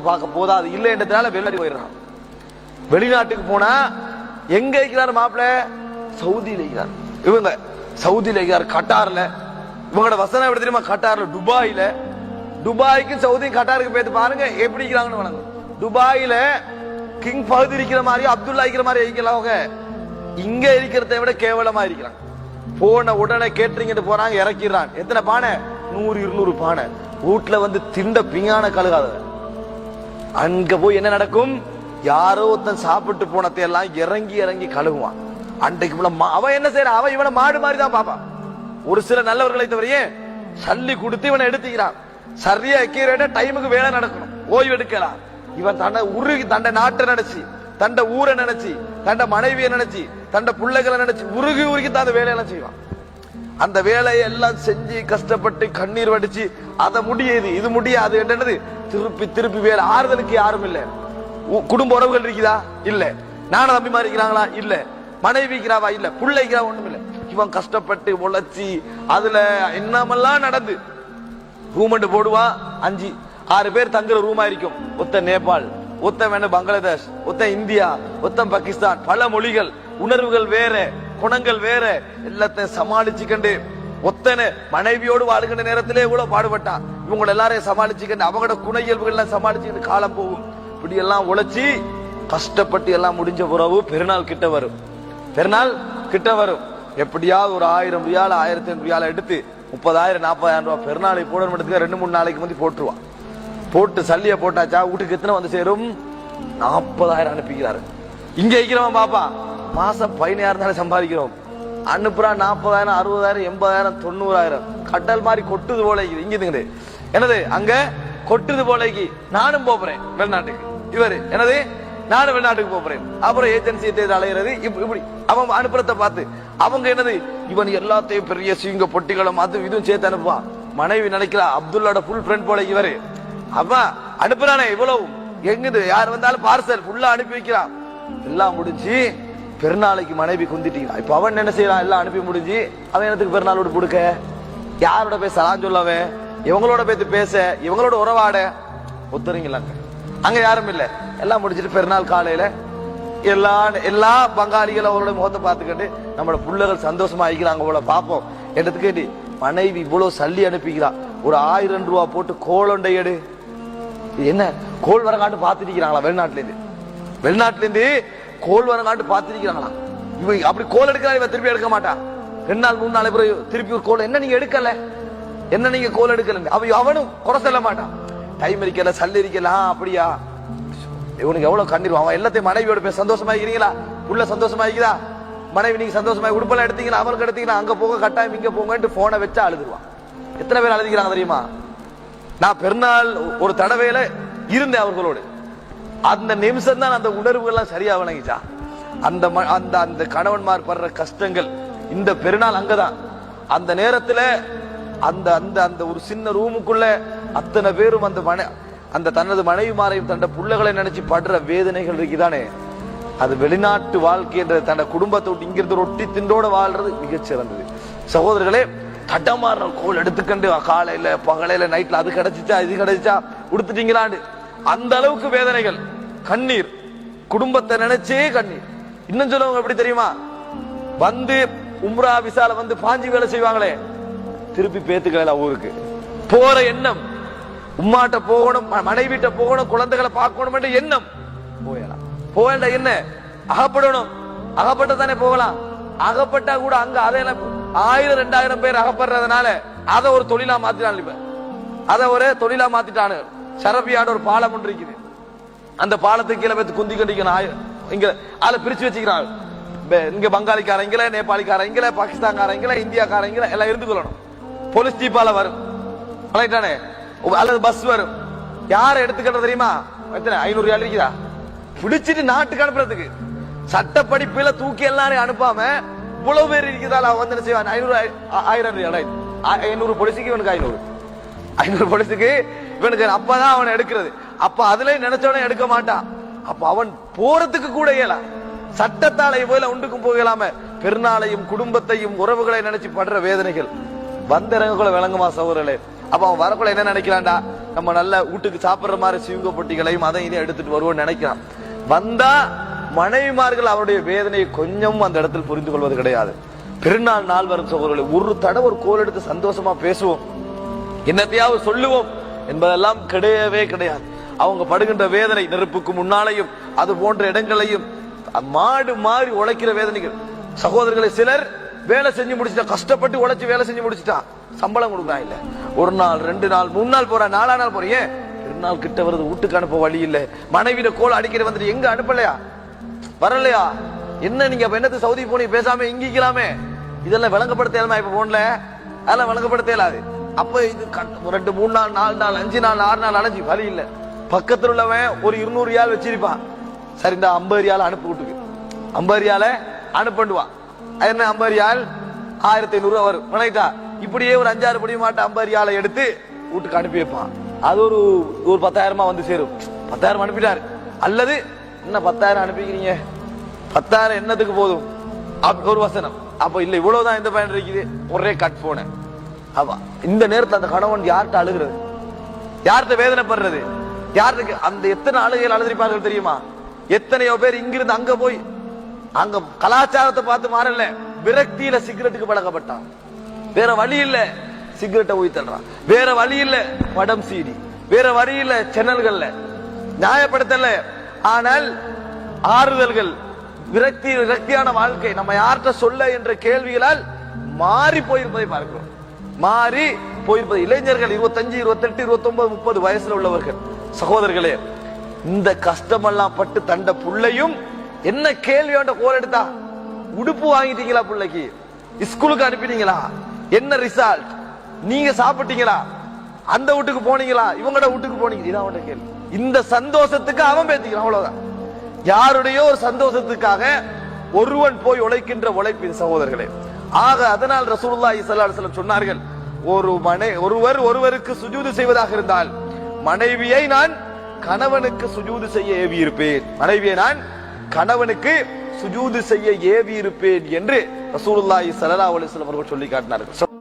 பார்க்க போதா அது இல்லைன்றதுனால வெளிநாடு போயிடுறான். வெளிநாட்டுக்கு போனா எங்க இருக்கிறார் மாப்பிள்ள? சவுதியில இருக்கிறார். இவங்க சவுதியில இருக்கிறார், கட்டார்ல. இவங்களோட வசனம் எப்படி தெரியுமா? கட்டார்ல, துபாயில. துபாய்க்கு சவுதி கட்டாருக்கு போய் பாருங்க எப்படி இருக்கிறாங்கன்னு வழங்கும். துபாயில கிங் பகுதி இருக்கிற மாதிரி, அப்துல்லா இருக்கிற மாதிரி இருக்கிறாங்க. அவங்க இங்க இருக்கிறத விட கேவலமா இருக்கிறாங்க. போன உடனே கேட்டரிங் போறாங்க, இறக்கிறான். எத்தனை பானை? 100-200 பானை. வீட்டுல வந்து திண்ட பிங்கான கழுகாத. அங்க போய் என்ன நடக்கும்? யாரோ ஒருத்தன் சாப்பிட்டு போனதை எல்லாம் இறங்கி இறங்கி கழுகுவான். அன்றைக்கு அவன் என்ன செய்யறான்? அவன் இவனை மாடு மாதிரி தான் பாப்பான். ஒரு சில நல்லவர்களை தவிர சல்லி கொடுத்து இவனை எடுத்துக்கிறான். சரியா கீரை டைமுக்கு வேலை நடக்கணும், ஓய்வு எடுக்கலாம். இவன் தன்னை உருகி தண்ட நாட்டை நினைச்சு, தண்ட ஊரை நினைச்சு, தண்ட மனைவியை நினைச்சு, தண்ட பிள்ளைகளை நினைச்சு உருகி உருகி தான் அந்த வேலையெல்லாம் செய்வான். அந்த வேலையை எல்லாம் செஞ்சு கஷ்டப்பட்டு கண்ணீர் வடிச்சு அதை முடியுது இது முடியாது என்னது திருப்பி திருப்பி வேலை. ஆறுதலுக்கு யாரும் இல்ல. குடும்ப உறவுகள் இருக்குதா? இல்ல. நான தம்பி மாதிரி இருக்கிறாங்களா? இல்ல. மனைவி இருக்கிறாவா? இல்ல. பிள்ளைக்கிறா? ஒண்ணும் இல்ல. இவன் கஷ்டப்பட்டு உழைச்சி அதுல என்னமெல்லாம் நடந்து ரூம் போடுவா. 5-6 பேர் தங்குற ரூமா இருக்கும். ஒத்த நேபாள், ஒத்த வேண பங்களாதேஷ், ஒத்த இந்தியா, ஒத்த பாகிஸ்தான். பல மொழிகள், உணர்வுகள் வேற, குணங்கள் வேற. எல்லாத்தையும் சமாளிச்சுக்கண்டு ஒத்தன மனைவியோடு வாழ்கின்ற நேரத்திலே இவ்வளவு பாடுபட்டான். இவங்க எல்லாரையும் சமாளிச்சுக்கண்டு அவங்களோட குண இயல்புகள் எல்லாம் சமாளிச்சுக்கிட்டு காலம் போகும். இப்படி எல்லாம் உழைச்சி கஷ்டப்பட்டு எல்லாம் முடிஞ்ச உறவு பெருநாள் கிட்ட வரும். பெருநாள் கிட்ட வரும். எப்படியாவது ஒரு 1000 ரியால் 1500 ரியால் எடுத்து 30,000-40,000 ரூபாய் பெருநாளை போடணும். 2-3 நாளைக்கு வந்து போட்டுருவான். போட்டு சல்லிய போட்டாச்சா வீட்டுக்கு எத்தனை வந்து சேரும்? 40,000 அனுப்பிக்கிறாரு. இங்க இருக்கிறவன் பாப்பா மாசம் 15,000 தானே சம்பாதிக்கிறோம். அனுப்புறான் 40,000, 60,000, 80,000, 90,000. கடல் மாதிரி கொட்டுது போல. இங்க இதுங்க என்னது அங்க கொட்டுது போலக்கு. நானும் போறேன் வெளிநாட்டுக்கு. இவரு என்னது நானும் வெளிநாட்டுக்கு போறேன். அப்புறம் ஏஜென்சியை தேடி அலையிறது. இப்படி அவன் அனுப்புறத பார்த்து அவங்க என்னது இவன் எல்லாத்தையும் பெரிய சீங்க பொட்டிகளும் அது இதுவும் சேர்த்து அனுப்புவான். மனைவி நினைக்கிறா அப்துல்லாட ஃபுல் ஃப்ரெண்ட் போல இவரு. அவன் அனுப்புறானே இவ்வளவு எங்குது யார் வந்தாலும் பார்சல் ஃபுல்லா அனுப்பி வைக்கிறான். எல்லாம் முடிஞ்சு பெருநாளைக்கு மனைவி குந்திட்டீங்க. இப்ப அவன் என்ன செய்யறான்? எல்லாம் அனுப்பி முடிஞ்சு அவன் என்னத்துக்கு பெருநாளோட கொடுக்க? யாரோட போய் சலாம் சொல்லவன்? இவங்களோட பேத்து பேச, இவங்களோட உறவாட ஒத்துறீங்களாங்க. அங்க யாரும் இல்ல. எல்லாம் முடிச்சிட்டு பெருநாள் காலையில எல்லா பங்காளிகள் அவரோட முகத்தை பார்த்துக்கிட்டு நம்மளோட பிள்ளைகள் சந்தோஷமா ஆகிக்கிறாங்க போல பாப்போம். எடுத்துக்கிட்டு மனைவி இவ்வளவு சல்லி அனுப்பிக்கிறான். ஒரு 1000 ரூபாய் போட்டு கோலண்டை எடு. என்ன கோல் வரங்காட்டு பாத்துருக்கிறாங்களா? வெளிநாட்டுல இருந்து கோல் வரங்காட்டு பாத்துருக்கிறாங்களா? இவ அப்படி கோல் எடுக்கிறா, இவ திருப்பி எடுக்க மாட்டான். 2 நாள் 3 நாள் பிறகு திருப்பி ஒரு கோல். என்ன நீங்க எடுக்கல? என்ன நீங்க கோல் எடுக்கல? அவனும் குறை சொல்ல மாட்டான். டைம் இருக்கல, சல்லி இருக்கல. அப்படியா? இவனுக்கு எவ்வளவு கண்ணீர். அவன் எல்லாத்தையும் மனைவியோட போய் சந்தோஷமா இருக்கிறீங்களா? உள்ள சந்தோஷமா இருக்குதா? மனைவி நீங்க சந்தோஷமா உடுப்பெல்லாம் எடுத்தீங்களா? அவருக்கு எடுத்தீங்களா? அங்க போக கட்டாயம் இங்க போங்கன்ட்டு போனை வச்சா அழுதுருவான். எத்தனை பேர் அழுதிக்கிறாங்க தெரியுமா? நான் பெருநாள் ஒரு தடவையில இருந்தேன் அவர்களோடு. அந்த நிமிஷம் தான் அந்த உணர்வுகள்லாம் சரியா வழங்கிச்சா. அந்த அந்த கணவன்மார் படுற கஷ்டங்கள் இந்த பெருநாள் அங்கதான். அந்த நேரத்துல அந்த அந்த அந்த ஒரு சின்ன ரூமுக்குள்ள அத்தனை பேரும் அந்த தனது மனைவிமாரையும் தன்னை பிள்ளைகளை நினைச்சு படுற வேதனைகள் இருக்குதானே. அது வெளிநாட்டு வாழ்க்கை என்ற தன்னை குடும்பத்தை விட்டு இங்கிருந்து ரொட்டி திண்டோட வாழ்றது மிகச் சிறந்தது. சகோதரர்களே, தட்டமாற கோல் எடுத்துக்கண்டு காலையில பகலையில நைட்ல அது கிடைச்சிச்சா இது கிடைச்சா உடுத்துட்டீங்களான்னு அந்த அளவுக்கு வேதனைகள், கண்ணீர், குடும்பத்தை நினைச்சே கண்ணீர். இன்னும் சொல்லுவாங்க எப்படி தெரியுமா? வந்து உம்ரா விசால வந்து பாஞ்சி வேலை செய்வாங்களே, திருப்பி பேத்துக்கல ஊருக்கு போற எண்ணம். உம்மாட்ட போகணும், மனைவிட்ட போகணும், குழந்தைகளை பார்க்கணும் என்ற எண்ணம். போயலாம் போகல. என்ன அகப்படணும்? அகப்பட்ட தானே போகலாம். அகப்பட்டா கூட அங்க அதையெல்லாம் 1000-2000 பேர் அகப்படுறதுனால அதை ஒரு தொழிலா மாத்திட்டான். இப்ப அதை ஒரு தொழிலா மாத்திட்டானு. ஷரபியாட ஒரு பாலம் ஒன்று இருக்குது. அந்த பாலத்துக்கு கீழே வைத்து குந்தி கண்டிக்கணும். இங்க அதை பிரிச்சு வச்சுக்கிறாங்க. இங்க பங்காளிக்காரங்கள, நேபாளிக்காரங்கள, பாகிஸ்தான்காரங்கள, இந்தியாக்காரங்கள எல்லாம் இருந்து கொள்ளணும். போலீஸ் ஜீப்பால வரும் அல்லது பஸ் வரும். யார எடுத்துக்கிட்ட தெரியுமா? 500 ரியால் இருக்குதா பிடிச்சிட்டு நாட்டுக்கு அனுப்புறதுக்கு. சட்ட படிப்புல தூக்கி எல்லாரும் அனுப்பாம இவ்வளவு பேர் இருக்குதா வந்து என்ன செய்வான்? 1000 ரியால் 500 போலீஸுக்கு இவனுக்கு 500 போலீஸுக்கு இவனுக்கு. அப்பதான் அவன் எடுக்கிறது. அப்ப அதுல நினைச்சவன எடுக்க மாட்டான். அப்ப அவன் போறதுக்கு கூட இயலாம். சட்டத்தாலை போல ஒன்றுக்கும் போகலாம. பெருநாளையும் குடும்பத்தையும் உறவுகளை நினைச்சு படுற வேதனைகள் வந்தரங்களை விளங்குமா சகோதரர்களே? அப்ப அவன் வரக்குள்ள என்ன நினைக்கிறான்டா, நம்ம நல்ல வீட்டுக்கு சாப்பிடுற மாதிரி சிவங்க பொட்டிகளையும் அதையும் இதையும் எடுத்துட்டு வருவோம்னு நினைக்கிறான். வந்தா மனைவிமார்கள் அவருடைய வேதனையை கொஞ்சம் அந்த இடத்தில் புரிந்து கொள்வது கிடையாது. பெருநாள் நாள் வரும் சகோதரர்களை ஒரு தடவை ஒரு கோல் எடுத்து சந்தோஷமா பேசுவோம், என்னத்தையாவது சொல்லுவோம் என்பதெல்லாம் கிடையவே கிடையாது. அவங்க படுகின்ற வேதனை, நெருப்புக்கு முன்னாலையும் அது போன்ற இடங்களையும் மாடு மாறி உழைக்கிற வேதனைகள். சகோதரர்களை சிலர் வேலை செஞ்சு முடிச்சுட்டா, கஷ்டப்பட்டு உழைச்சு வேலை செஞ்சு முடிச்சுட்டா, சம்பளம் கொடுக்குறான் இல்ல. ஒரு நாள் 2 நாள் 3 நாள் போற, 4 நாள் போறீங்க, 2 நாள் கிட்ட வருது, வீட்டுக்கு அனுப்ப வழி இல்ல. மனைவியில கோல் அடிக்கிற வந்துட்டு எங்க அனுப்பலையா, வரலையா, என்ன நீங்க என்னது சவுதி போனி பேசாம இங்கிக்கலாமே, இதெல்லாம் விளங்கப்படுத்தலாமா? இப்ப போன்ல அதெல்லாம் விளங்கப்படுத்த இயலாது. அப்ப இது 2 3 நாள் 4 நாள் 5 நாள் 6 நாள் அலைஞ்சி வழி இல்ல. பக்கத்துல உள்ளவன் ஒரு 200 ரியால் வச்சிருப்பான், சரி இந்த 50 ரியால் அனுப்பு வீட்டுக்கு, 50 ரியால அனுப்பிடுவான். என்ன 50 ரியால் 1500 வரும் நினைட்டா, இப்படியே ஒரு 5-6 படி மாட்ட 50 ரியாலை எடுத்து வீட்டுக்கு அனுப்பி வைப்பான். அது ஒரு 10,000 வந்து சேரும். 10,000 அனுப்பிட்டாரு. அல்லது என்ன 10,000 அனுப்பிக்கிறீங்க, 10,000 என்னத்துக்கு போதும் ஒரு வசனம். அப்ப இல்ல இவ்வளவுதான் இந்த பயன் இருக்குது, ஒரே கட் போன. அப்ப இந்த நேரத்தில் அந்த கணவன் யார்கிட்ட அழுகிறது, யார்கிட்ட வேதனைப்படுறது, யாருக்கு அந்த எத்தனை அழுகைகள் அழுதிருப்பார்கள் தெரியுமா? எத்தனையோ பேர் இங்கிருந்து அங்க போய் அங்க கலாச்சாரத்தை பார்த்து மாறல, விரக்தியில சிகரெட்டுக்கு பழக்கப்பட்டான். வேற வழி இல்ல சிகரெட்டை ஊய் தள்ளுறான், வேற வழி இல்ல படம் சீடி, வேற வழி இல்ல சேனல்கள்ல நியாயப்படுத்தல. ஆனால் ஆறுதல்கள், விரக்தியான வாழ்க்கை நம்ம யார்கிட்ட சொல்ல என்ற கேள்விகளால் மாறி போயிருப்பதை பார்க்கிறோம். மாறி போயிருப்பது இளைஞர்கள் 25, 28, 29, 30 வயசுல உள்ளவர்கள். சகோதரர்களே, இந்த கஷ்டமெல்லாம் பட்டு தண்ட புள்ளையும் என்ன கேள்வி வேண்ட கோல் எடுத்தா, உடுப்பு வாங்கிட்டீங்களா, பிள்ளைக்கு ஸ்கூலுக்கு அனுப்பிட்டீங்களா, என்ன ரிசல்ட், நீங்க சாப்பிட்டீங்களா, அந்த வீட்டுக்கு போனீங்களா, இவங்கட வீட்டுக்கு போனீங்க, இதான் அவன் கேள்வி. இந்த சந்தோஷத்துக்கு அவன் பேசிக்கிறான், அவ்வளவுதான். யாருடைய ஒரு சந்தோஷத்துக்காக ஒருவன் போய் உழைக்கின்ற உழைப்பின் சகோதரர்களே. ஆக அதனால் ரசூலுல்லாஹி ஸல்லல்லாஹு அலைஹி வஸல்லம் சொன்னார்கள், ஒருவர் ஒருவருக்கு சுஜூது செய்வதாக இருந்தால் மனைவியை நான் கணவனுக்கு சுஜூது செய்ய ஏவி இருப்பேன், மனைவியை நான் கணவனுக்கு சுஜூது செய்ய ஏவி இருப்பேன் என்று ரசூலுல்லாஹி ஸல்லல்லாஹு அலைஹி வஸல்லம் அவர்கள் சொல்லி காட்டினார்கள்.